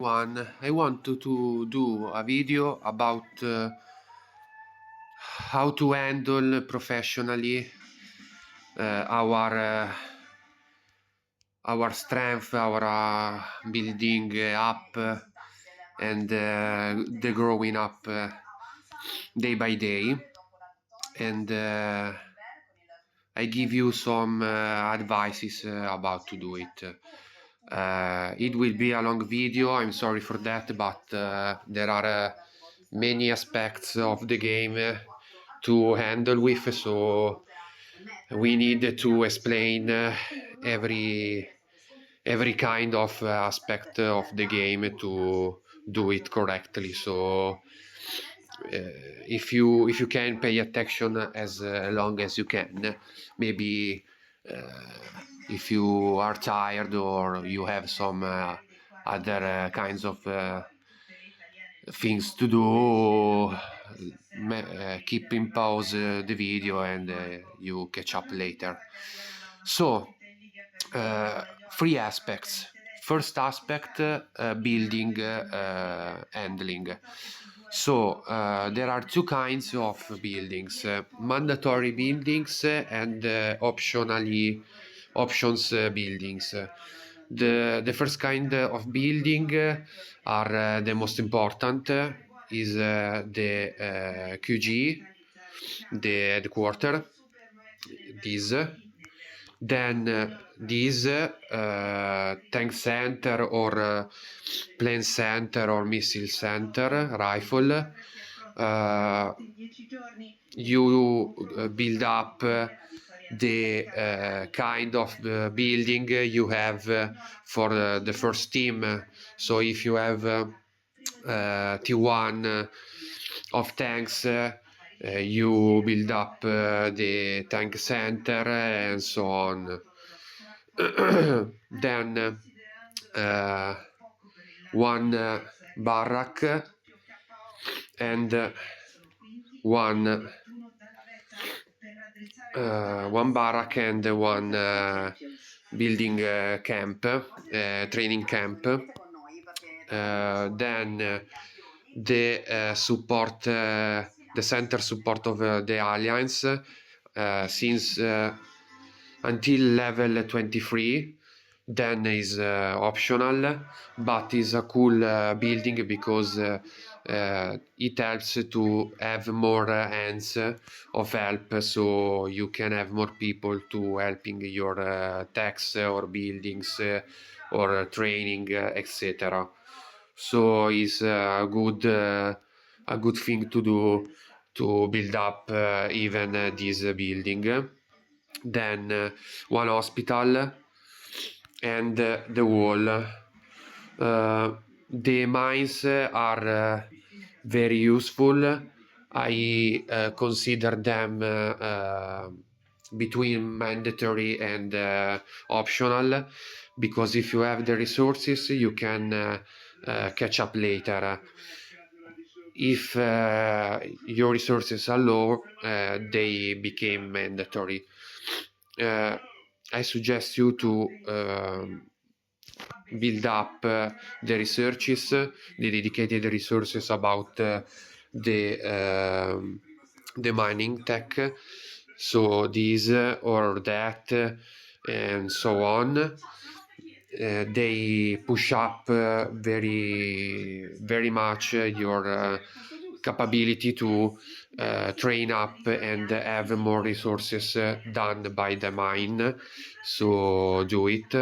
I want to do a video about how to handle professionally our strength, our building up, and the growing up day by day. And I give you some advices about to do it. It will be a long video. I'm sorry for that, but there are many aspects of the game to handle with, so we need to explain every kind of aspect of the game to do it correctly. So if you can pay attention as long as you can, maybe if you are tired or you have some other kinds of things to do, keep in pause the video and you catch up later. So, three aspects. First aspect, building handling. So there are two kinds of buildings: mandatory buildings and options buildings. The first kind of building are the most important is the QG, the headquarter. This then this tank center or plane center or missile center rifle. You build up the kind of building you have for the first team. So if you have T1 of tanks, you build up the tank center and so on. Then one barrack and one barrack and one building camp, training camp. Then the support, the center support of the alliance since until level 23. Then is optional, but is a cool building because it helps to have more hands of help, so you can have more people to helping your techs or buildings or training, etc. So it's a good thing to do to build up even this building. Then one hospital and the wall. The mines are very useful. I consider them between mandatory and optional, because if you have the resources you can catch up later. If your resources are low, they became mandatory. I suggest you to build up the researches, the dedicated resources about the mining tech, so this or that and so on. They push up very much your capability to train up and have more resources done by the mine. So do it,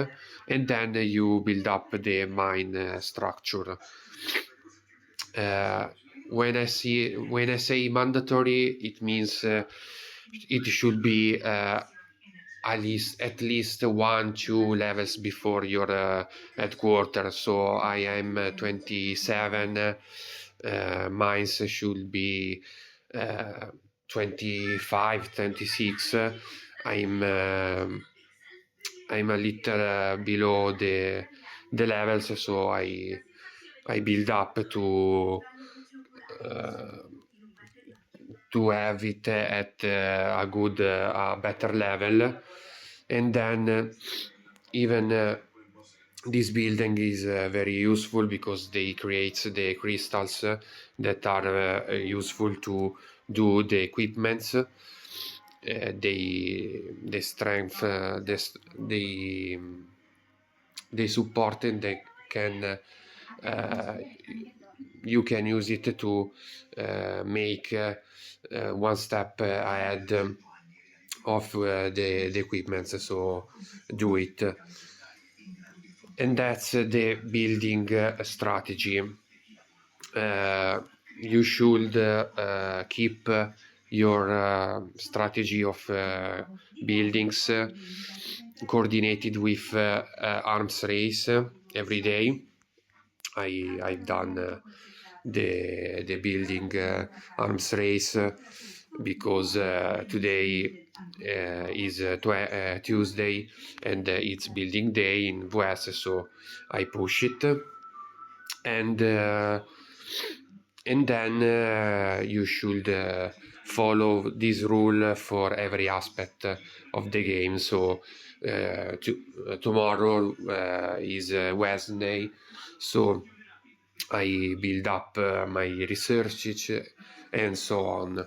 and then you build up the mine structure. When I say mandatory, it means it should be at least 1-2 levels before your headquarters. So I am 27. Mines should be 25, 26. I'm a little below the levels, so I build up to have it at a good, better level, and then even this building is very useful because they create the crystals that are useful to do the equipments. The strength, they support, and they can you can use it to make one step ahead of the equipment, so do it. And that's the building strategy. You should keep your strategy of buildings coordinated with arms race every day. I've done the building arms race because today is Tuesday, and it's building day in VS, so I push it. And then you should follow this rule for every aspect of the game. So tomorrow is Wednesday, so I build up my research and so on.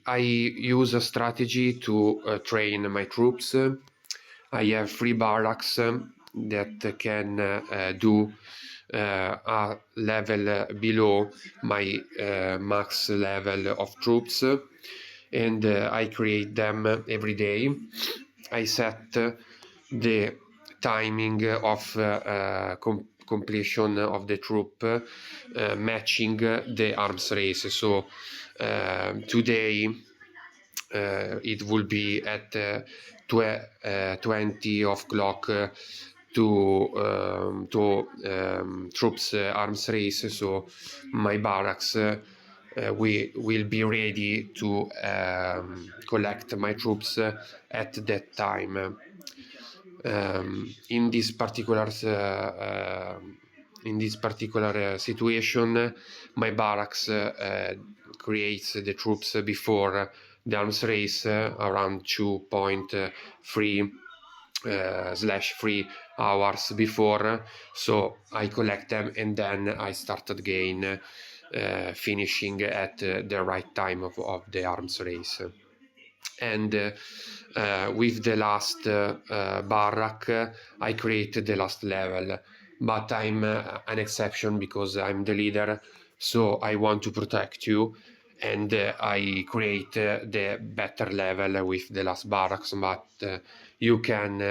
I use a strategy to train my troops. I have 3 barracks that can do a level below my max level of troops, and I create them every day. I set the timing of completion of the troop matching the arms race. So today it will be at 20 o'clock to troops arms race. So my barracks we will be ready to collect my troops at that time. In this particular situation, my barracks creates the troops before the arms race around 2.3/3 hours before, so I collect them and then I start again, finishing at the right time of the arms race. And with the last barrack I create the last level, but I'm an exception because I'm the leader, so I want to protect you, and I create the better level with the last barracks. But you can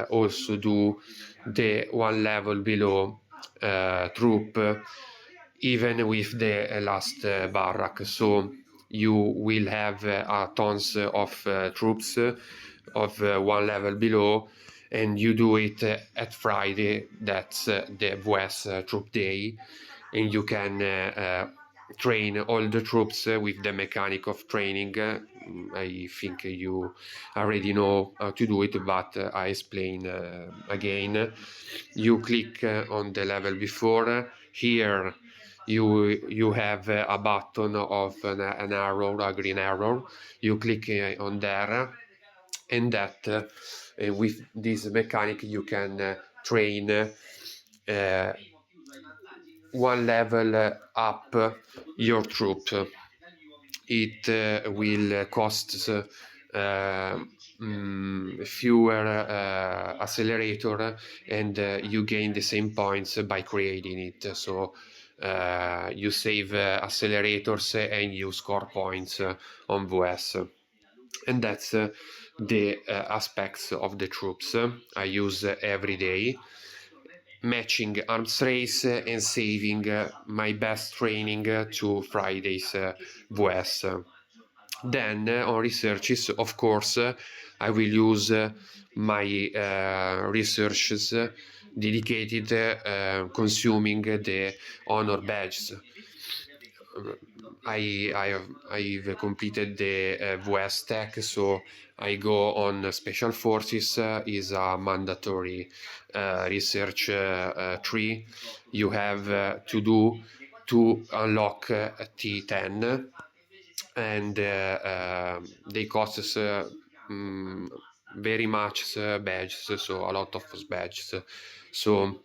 also do the one level below troop even with the last barrack, so you will have tons of troops of one level below, and you do it at Friday. That's the VS troop day, and you can train all the troops with the mechanic of training. I think you already know how to do it, but I explain again. You click on the level before. Here you have a button of an arrow, a green arrow. You click on there, and that with this mechanic you can train one level up your troop. It will cost fewer accelerator, and you gain the same points by creating it. So you save accelerators and you score points on VS. And that's the aspects of the troops I use every day, matching arms race and saving my best training to Friday's VS. Then on researches, of course, I will use my researches dedicated consuming the honor badges. I've completed the VS Tech, so I go on Special Forces. Is a mandatory research tree you have to do to unlock T10, and they cost very much badges, so a lot of badges. So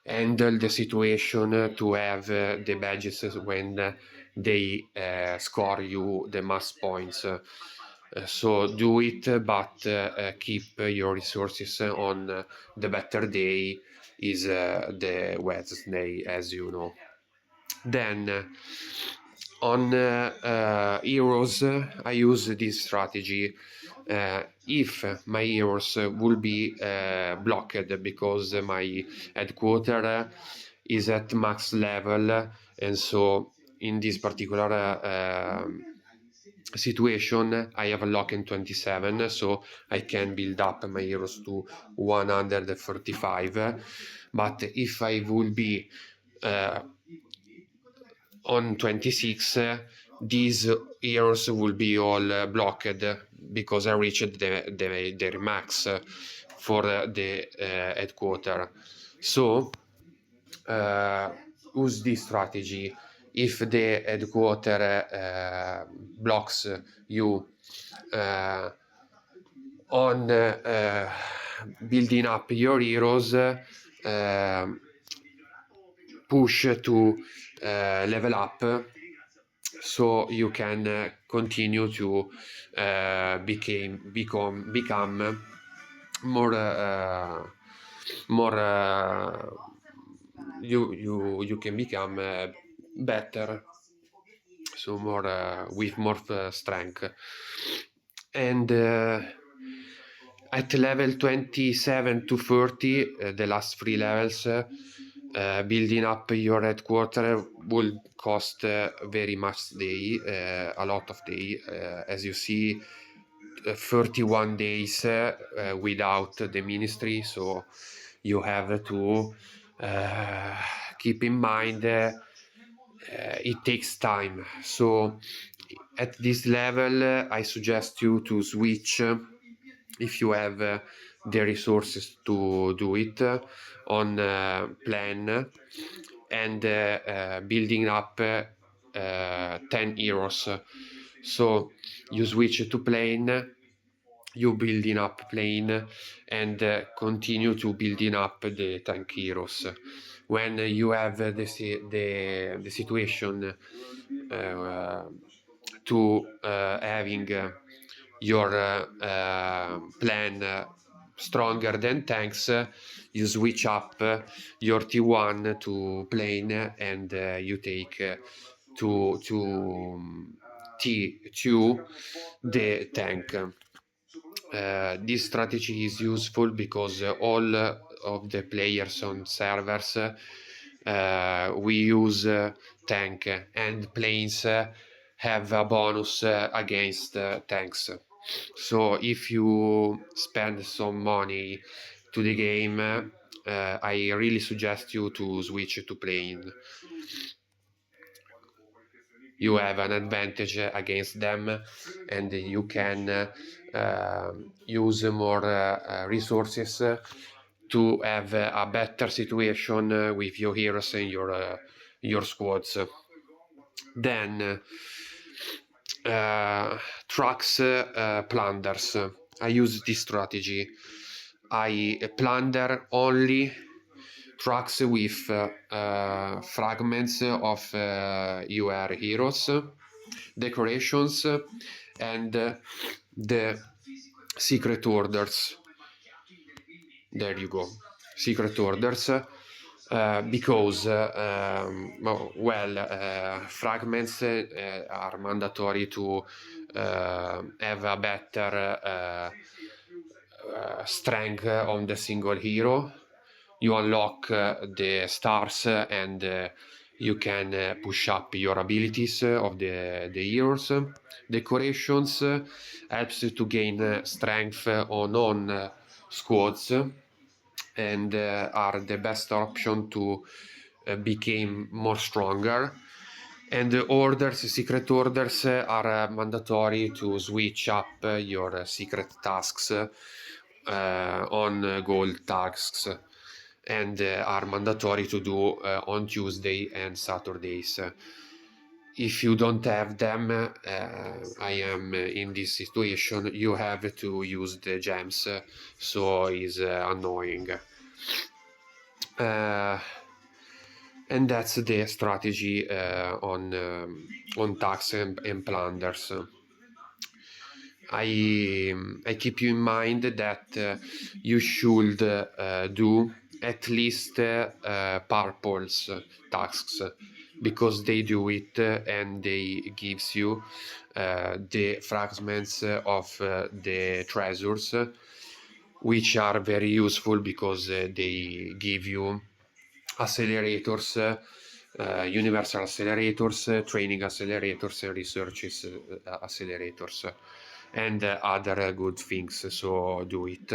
handle the situation to have the badges when they score you the most points. So do it, but keep your resources on the better day is the Wednesday, as you know. Then on heroes, I use this strategy. If my heroes will be blocked because my headquarter is at max level, and so in this particular situation I have a lock in 27, so I can build up my heroes to 145. But if I will be on 26, these heroes will be all blocked because I reached the max for the headquarter. So use this strategy. If the headquarter blocks you on building up your heroes, push to level up, so you can continue to become more you can become better, so more with more strength. And at level 27 to 30, the last 3 levels, building up your headquarter will cost very much day, a lot of day, as you see, 31 days without the ministry, so you have to keep in mind it takes time. So at this level I suggest you to switch, if you have the resources to do it, on plan and building up 10 heroes. So you switch to plane, you building up plane, and continue to building up the tank heroes. When you have the situation to having your plan stronger than tanks, you switch up your T1 to plane, and you take to T2 the tank. This strategy is useful because all of the players on servers we use tank, and planes have a bonus against tanks. So if you spend some money to the game, I really suggest you to switch to plane. You have an advantage against them, and you can use more resources to have a better situation with your heroes and your squads. Then trucks plunders. I use this strategy. I plunder only trucks with fragments of your heroes, decorations, and the secret orders. There you go, secret orders. Because fragments are mandatory to have a better strength on the single hero. You unlock the stars, and you can push up your abilities of the heroes. Decorations helps you to gain strength on squads, and are the best option to become more stronger. And orders, secret orders, are mandatory to switch up your secret tasks on gold tasks, and are mandatory to do on Tuesday and Saturdays. if you don't have them, I am in this situation, you have to use the gems, so it's annoying. And that's the strategy on tax and plunders. I keep you in mind that you should do at least purples tasks, because they do it and they gives you the fragments of the treasures, which are very useful because they give you accelerators, universal accelerators, training accelerators, and research accelerators, and other good things. So do it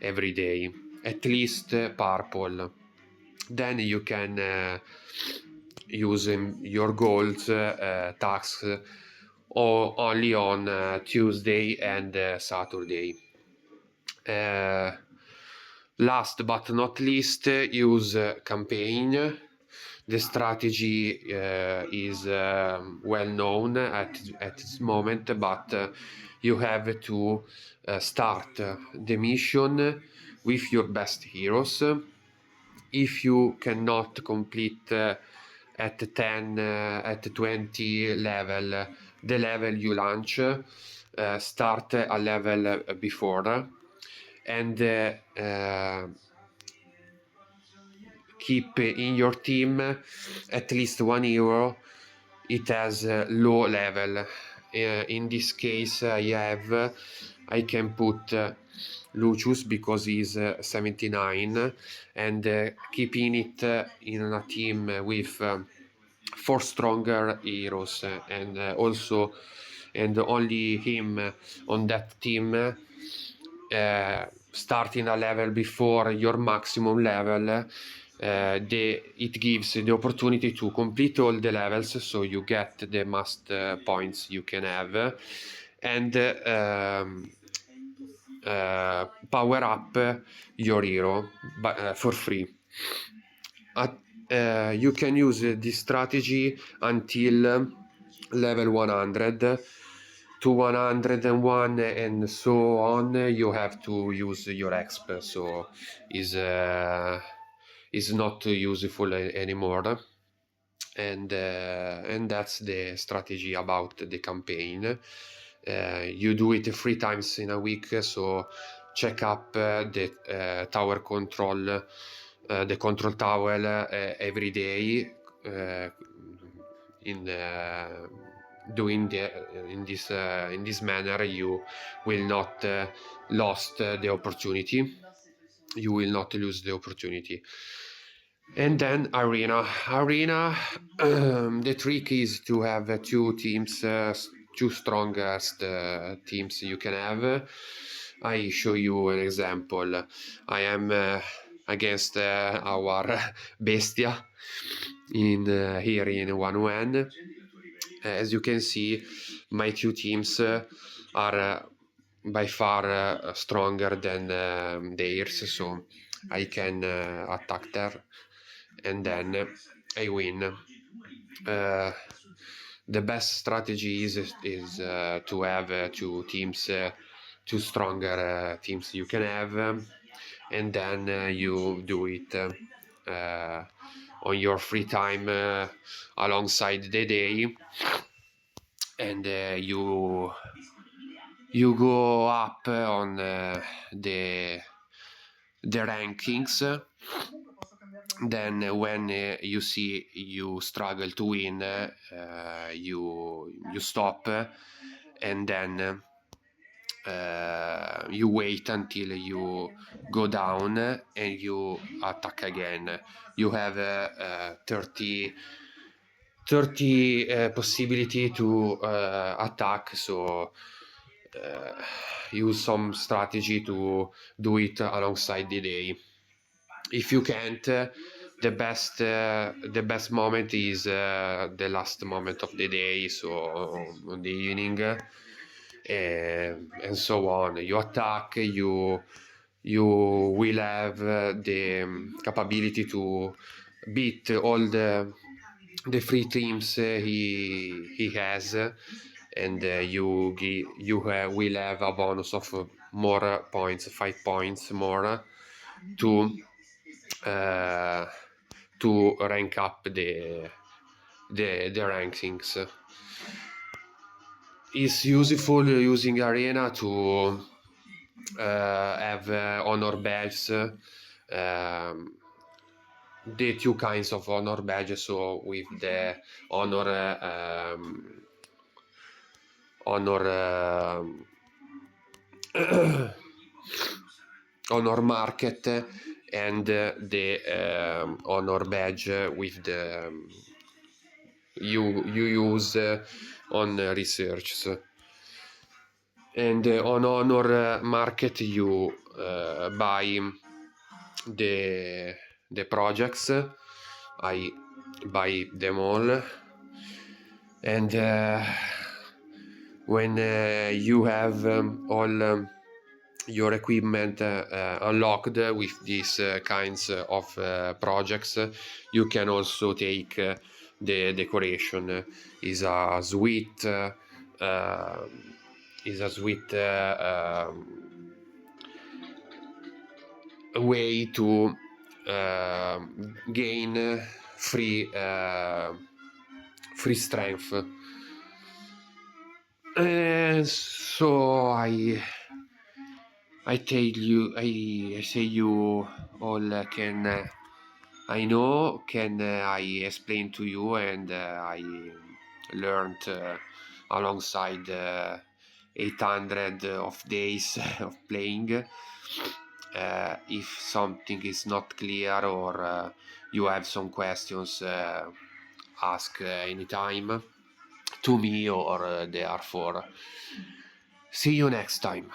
every day, at least purple. Then you can use your gold tax or only on Tuesday and Saturday. Last but not least, use campaign. The strategy is well known at this moment, but you have to start the mission with your best heroes. If you cannot complete at 10, at 20 level, the level you launch, start a level before, and keep in your team at least one hero it has low level. In this case I can put Lucius because he's 79, and keeping it in a team with 4 stronger heroes, and also and only him on that team, starting a level before your maximum level, it gives the opportunity to complete all the levels, so you get the most points you can have, and power up your hero for free. You can use this strategy until level 100 to 101 and so on. You have to use your exp, so is not useful anymore. And that's the strategy about the campaign. You do it 3 times in a week, so check up the tower control, the control tower every day, in this manner you will not lost the opportunity. You will not lose the opportunity. And then arena. The trick is to have 2 teams, 2 strongest teams you can have. I show you an example. I am against our Bestia here in 1-1. As you can see, my 2 teams are by far stronger than theirs, so I can attack there and then I win. The best strategy is to have 2 teams, 2 stronger teams you can have, and then you do it on your free time alongside the day, and you go up on the rankings. Then when you see you struggle to win, you stop, and then you wait until you go down and you attack again. You have 30 possibility to attack, so use some strategy to do it alongside the day. If you can't, the best moment is the last moment of the day, so on the evening, and so on. You attack, you will have the capability to beat all the the free teams he has, and you will have a bonus of more points, 5 points more to uh, rank up the rankings. It's useful using Arena to have honor badges. The two kinds of honor badges, so with the honor honor market, and the honor badge with the you use on research. And on honor market you buy the projects. I buy them all, and when you have all your equipment unlocked with these kinds of projects, you can also take the decoration. Is a sweet way to gain free strength. So I say you all can I know, can I explain to you, and I learned alongside 800 of days of playing. If something is not clear, or you have some questions, ask anytime to me, or therefore. See you next time.